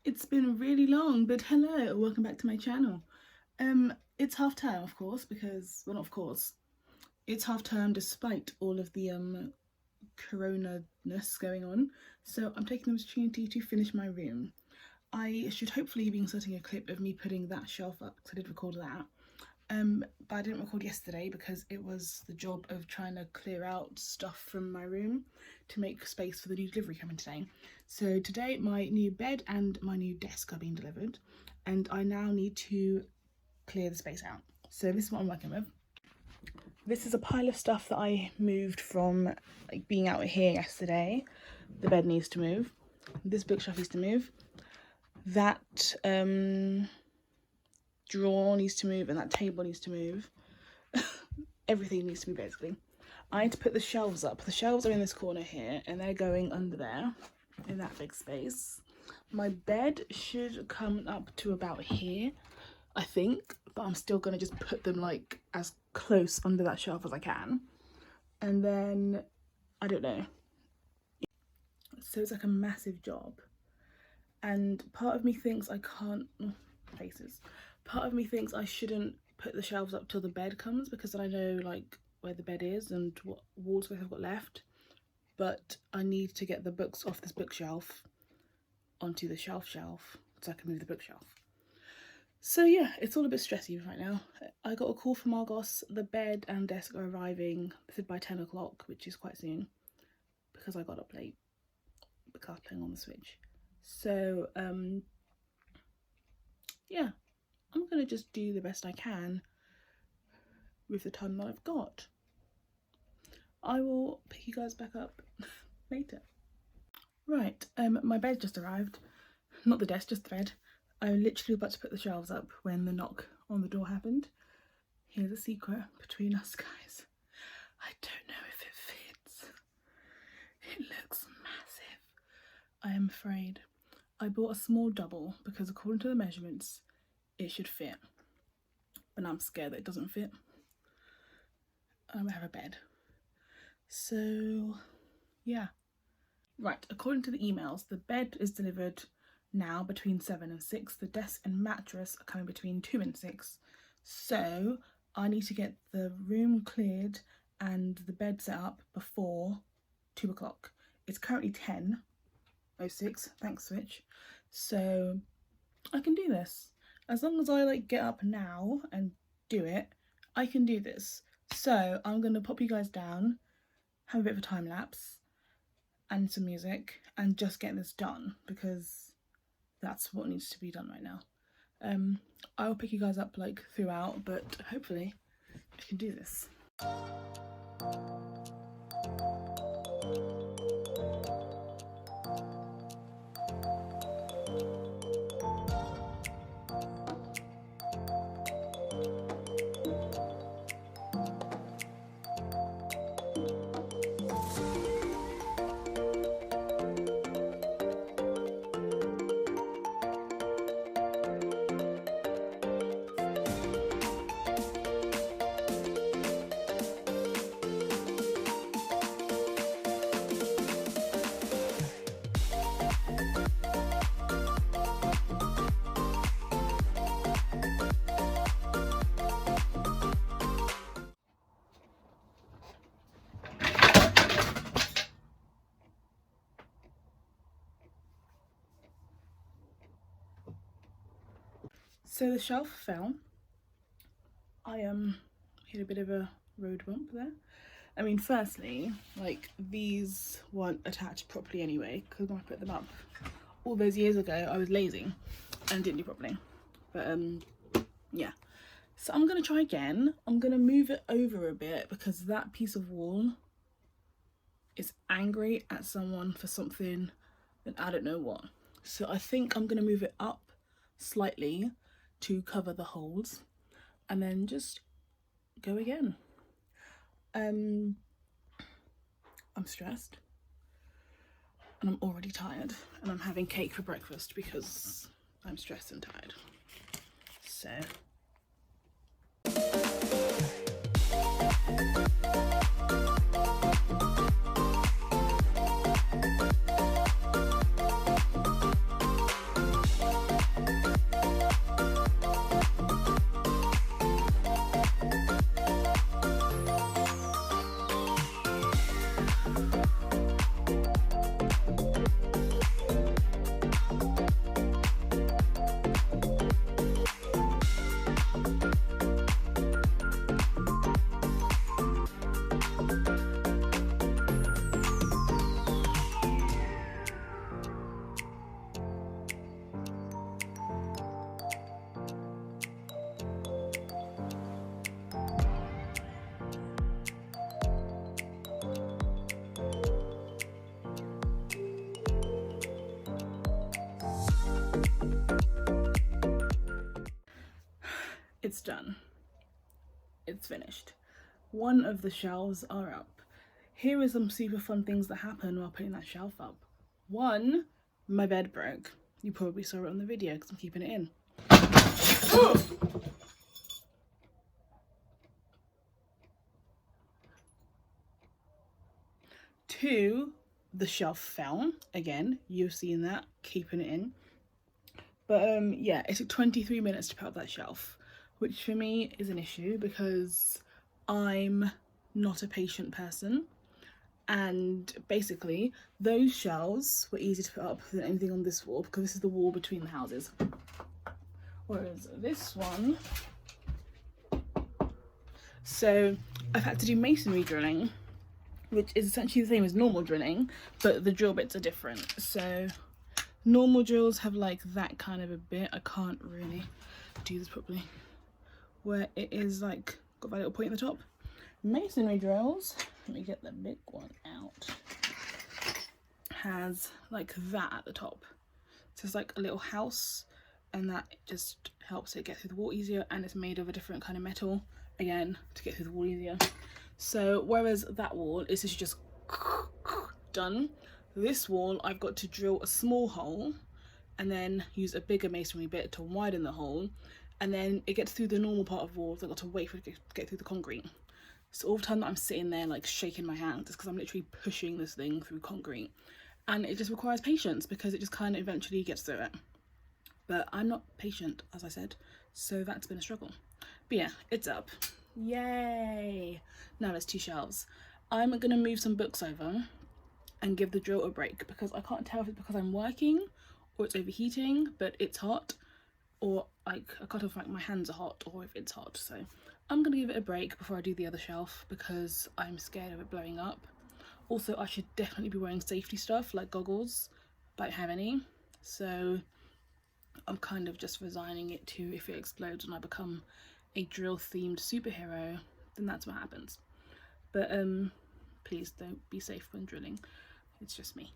It's been really long, but hello, welcome back to my channel. It's half term, of course, because, well, not of course, it's half term despite all of the corona-ness going on. So I'm taking the opportunity to finish my room. I should hopefully be inserting a clip of me putting that shelf up, because I did record that. But I didn't record yesterday because it was the job of trying to clear out stuff from my room to make space for the new delivery coming today. So today my new bed and my new desk are being delivered, and I now need to clear the space out. So this is what I'm working with. This is a pile of stuff that I moved from like being out here yesterday. The bed needs to move. This bookshelf needs to move. That drawer needs to move, and that table needs to move. Everything needs to move, basically. I need to put the shelves up. The shelves are in this corner here, and they're going under there in that big space. My bed should come up to about here, I think, but I'm still gonna just put them like as close under that shelf as I can. And then I don't know, so it's like a massive job, and part of me thinks I can't part of me thinks I shouldn't put the shelves up till the bed comes, because then I know like where the bed is and what wall space I've got left. But I need to get the books off this bookshelf onto the shelf so I can move the bookshelf. So yeah, it's all a bit stressy right now. I got a call from Argos. The bed and desk are arriving, they said by 10 o'clock, which is quite soon, because I got up late because I was playing on the Switch. So yeah, I'm gonna just do the best I can with the time that I've got. I will pick you guys back up later. Right, my bed just arrived. Not the desk, just the bed. I was literally about to put the shelves up when the knock on the door happened. Here's a secret between us, guys. I don't know if it fits. It looks massive. I am afraid. I bought a small double because according to the measurements, it should fit. But I'm scared that it doesn't fit. I don't have a bed. So, yeah. Right, according to the emails, the bed is delivered now between 7 and 6. The desk and mattress are coming between 2 and 6. So, I need to get the room cleared and the bed set up before 2 o'clock. It's currently 10:06, thanks Switch. So, I can do this. As long as I like get up now and do it, I can do this. So, I'm going to pop you guys down, have a bit of a time lapse and some music, and just get this done, because that's what needs to be done right now. I will pick you guys up like throughout, but hopefully I can do this. So the shelf fell. I hit a bit of a road bump there. I mean, firstly, like, these weren't attached properly anyway, because when I put them up all those years ago, I was lazy and didn't do properly. But yeah. So I'm gonna try again. I'm gonna move it over a bit because that piece of wall is angry at someone for something that I don't know what. So I think I'm gonna move it up slightly to cover the holes, and then just go again. I'm stressed and I'm already tired, and I'm having cake for breakfast because I'm stressed and tired. So it's done. It's finished. One of the shelves are up. Here are some super fun things that happen while putting that shelf up. One, my bed broke. You probably saw it on the video because I'm keeping it in. Two, the shelf fell. Again, you've seen that, keeping it in. But yeah, it took 23 minutes to put up that shelf, which for me is an issue because I'm not a patient person. And basically, those shelves were easier to put up than anything on this wall because this is the wall between the houses. Whereas this one, so I've had to do masonry drilling, which is essentially the same as normal drilling, but the drill bits are different. So normal drills have like that kind of a bit. I can't really do this properly. Where it is like got that little point at the top. Masonry drills, let me get the big one out, has like that at the top. So it's like a little house, and that just helps it get through the wall easier, and it's made of a different kind of metal, again, to get through the wall easier. So whereas that wall is just done, this wall I've got to drill a small hole and then use a bigger masonry bit to widen the hole, and then it gets through the normal part of walls. I've got to wait for it to get through the concrete. So all the time that I'm sitting there like shaking my hands is because I'm literally pushing this thing through concrete, and it just requires patience because it just kind of eventually gets through it. But I'm not patient, as I said, so that's been a struggle. But yeah, it's up. Yay! Now there's two shelves. I'm gonna move some books over and give the drill a break because I can't tell if it's because I'm working or it's overheating, but it's hot, or like I can't tell if like my hands are hot or if it's hot. So I'm gonna give it a break before I do the other shelf because I'm scared of it blowing up. Also, I should definitely be wearing safety stuff like goggles, but I don't have any. So I'm kind of just resigning it to, if it explodes and I become a drill themed superhero, then that's what happens. But please don't be safe when drilling. It's just me.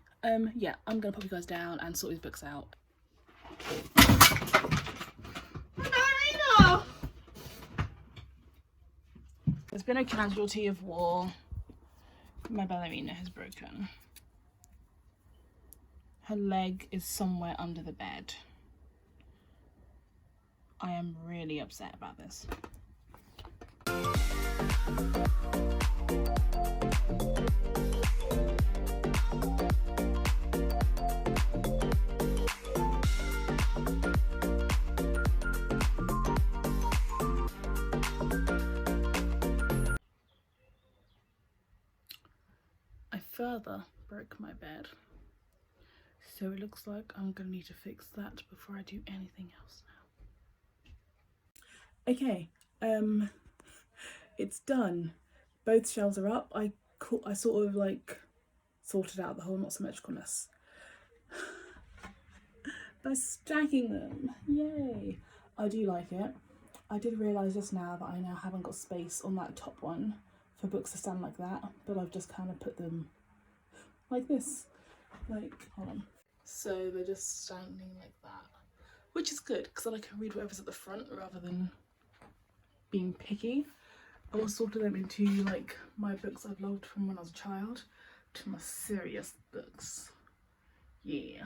Yeah, I'm gonna pop you guys down and sort these books out. Marina! There's been a casualty of war. My ballerina has broken. Her leg is somewhere under the bed. I am really upset about this. I further broke my bed, so it looks like I'm gonna need to fix that before I do anything else now. Okay, it's done. Both shelves are up. I sort of like sorted out the whole not symmetricalness by stacking them. Yay! I do like it. I did realise just now that I now haven't got space on that top one for books to stand like that, but I've just kind of put them like this. Like, hold on. So they're just standing like that, which is good because then I can read whatever's at the front rather than being picky. I will sort them into like my books I've loved from when I was a child to my serious books. Yeah,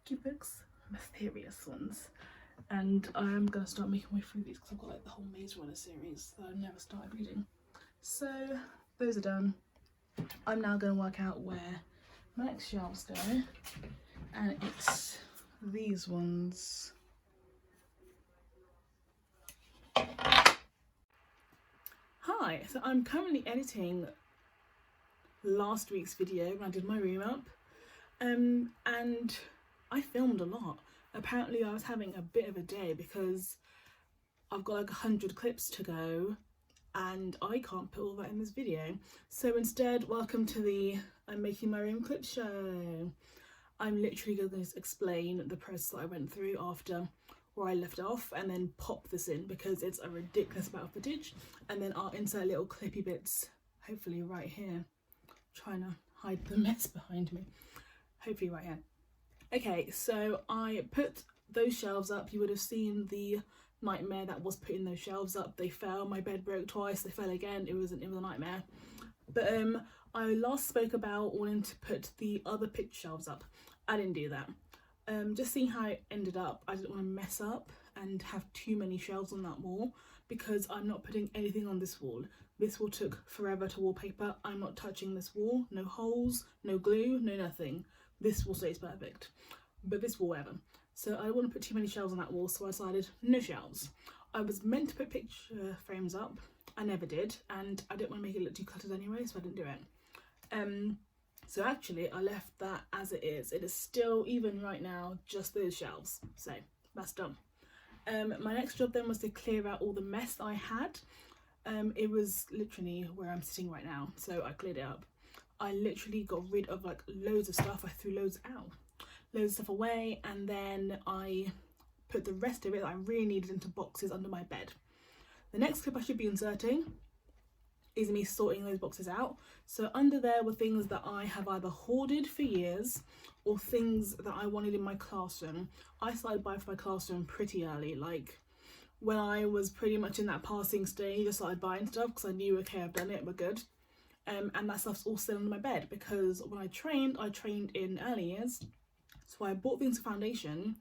cute books, mysterious ones. And I am going to start making my way through these because I've got like the whole Maze Runner series that I've never started reading. So those are done. I'm now going to work out where my next shelves go, and it's these ones. Hi, so I'm currently editing last week's video when I did my room up, and I filmed a lot. Apparently I was having a bit of a day because I've got like 100 clips to go and I can't put all that in this video. So instead, welcome to the I'm making my room clip show. I'm literally going to explain the process that I went through after where I left off and then pop this in because it's a ridiculous amount of footage, and then I'll insert little clippy bits, hopefully right here. Trying to hide the mess behind me. Hopefully right here. Okay, so I put those shelves up. You would have seen the nightmare that was putting those shelves up. They fell, my bed broke twice, they fell again, it was a nightmare. But I last spoke about wanting to put the other picture shelves up. I didn't do that. Just seeing how it ended up, I didn't want to mess up and have too many shelves on that wall, because I'm not putting anything on this wall. This wall took forever to wallpaper. I'm not touching this wall. No holes, no glue, no nothing. This wall stays perfect, but this wall ever. So I don't want to put too many shelves on that wall, so I decided no shelves. I was meant to put picture frames up. I never did, and I didn't want to make it look too cluttered anyway, so I didn't do it. So actually I left that as it is. It is still, even right now, just those shelves. So that's done. My next job then was to clear out all the mess I had. It was literally where I'm sitting right now, so I cleared it up. I literally got rid of like loads of stuff. I threw loads of stuff away, and then I put the rest of it that I really needed into boxes under my bed. The next clip I should be inserting is me sorting those boxes out. So under there were things that I have either hoarded for years or things that I wanted in my classroom. I started buying for my classroom pretty early, like when I was pretty much in that passing stage. I started buying stuff because I knew, okay, I've done it, we're good. And that stuff's all still under my bed, because when I trained in early years, so I bought things for foundation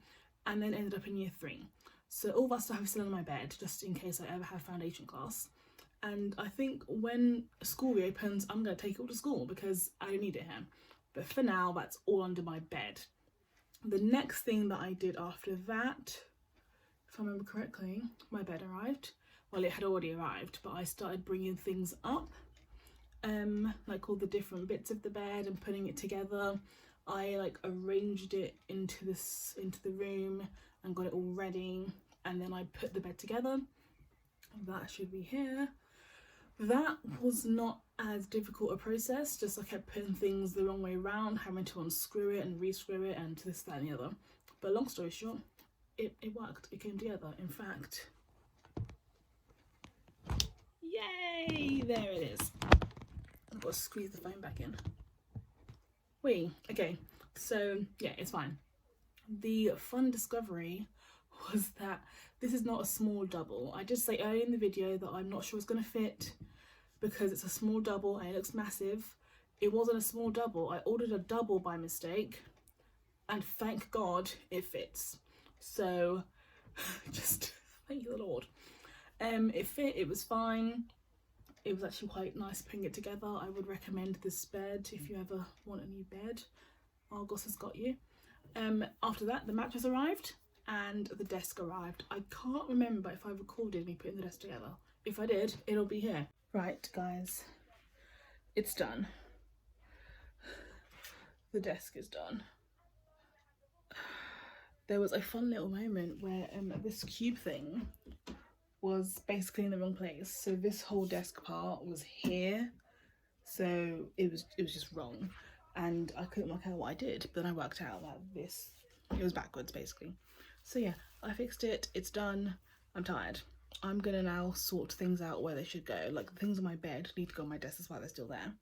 and then ended up in year 3. So all that stuff is still under my bed, just in case I ever have foundation class. And I think when school reopens, I'm going to take it all to school because I don't need it here. But for now, that's all under my bed. The next thing that I did after that, if I remember correctly, my bed arrived. Well, it had already arrived, but I started bringing things up, like all the different bits of the bed and putting it together. I like arranged it into the room and got it all ready, and then I put the bed together. That should be here. That was not as difficult a process, just I kept putting things the wrong way around, having to unscrew it and rescrew it and this, that and the other. But long story short, it worked, it came together. In fact, yay, there it is. I've got to squeeze the phone back in. Okay, so yeah, it's fine. The fun discovery was that this is not a small double. I did say earlier in the video that I'm not sure it's going to fit because it's a small double and it looks massive. It wasn't a small double. I ordered a double by mistake, and thank God it fits. So just thank you the Lord. It fit, it was fine. It was actually quite nice putting it together. I would recommend this bed if you ever want a new bed. Argos has got you. After that, the mattress arrived and the desk arrived. I can't remember if I recorded me putting the desk together. If I did, it'll be here. Right, guys, it's done. The desk is done. There was a fun little moment where this cube thing was basically in the wrong place. So this whole desk part was here, so it was just wrong, and I couldn't work out what I did, but then I worked out that it was backwards basically. So yeah, I fixed it, it's done. I'm tired. I'm gonna now sort things out where they should go. Like the things on my bed need to go on my desk, that's why they're still there,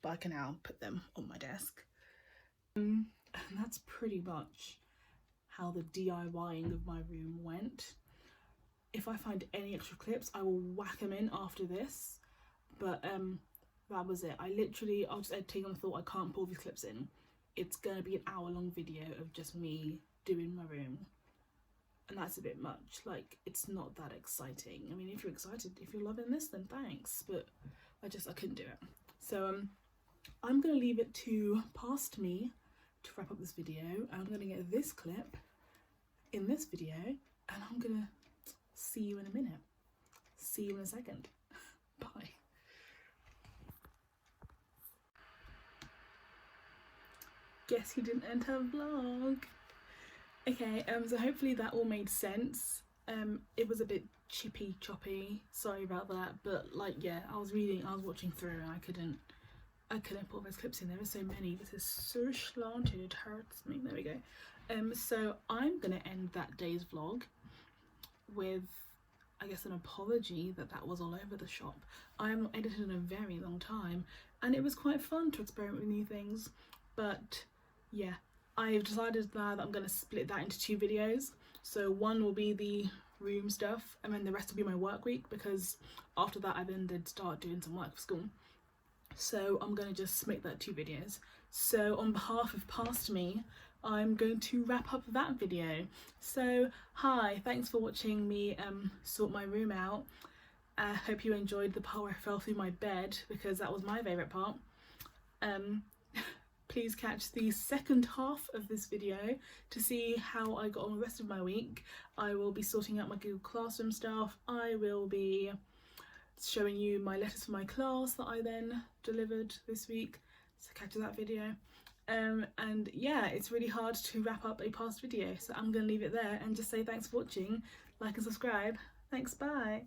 but I can now put them on my desk. And that's pretty much how the DIYing of my room went. If I find any extra clips, I will whack them in after this, but that was it. I was just editing and thought I can't pull these clips in. It's gonna be an hour-long video of just me doing my room, and that's a bit much. Like, it's not that exciting. I mean, if you're excited, if you're loving this, then thanks, but I couldn't do it. So I'm gonna leave it to past me to wrap up this video. I'm gonna get this clip in this video, and I'm gonna see you in a minute. See you in a second. Bye. Guess you didn't enter vlog. Okay, so hopefully that all made sense. It was a bit chippy choppy, sorry about that, but like, yeah, I was watching through and I couldn't put those clips in. There were so many. This is so slanted, it hurts me. There we go. So I'm gonna end that day's vlog with, I guess, an apology that was all over the shop. I have not edited in a very long time, and it was quite fun to experiment with new things, but yeah, I've decided now that I'm going to split that into 2 videos. So one will be the room stuff, and then the rest will be my work week, because after that I then did start doing some work for school. So I'm going to just make that 2 videos. So on behalf of past me, I'm going to wrap up that video. So hi, thanks for watching me sort my room out. I hope you enjoyed the part where I fell through my bed, because that was my favourite part. Please catch the second half of this video to see how I got on the rest of my week. I will be sorting out my Google Classroom stuff. I will be showing you my letters for my class that I then delivered this week, so catch that video. And yeah, it's really hard to wrap up a past video, so I'm going to leave it there and just say thanks for watching, like and subscribe. Thanks, bye.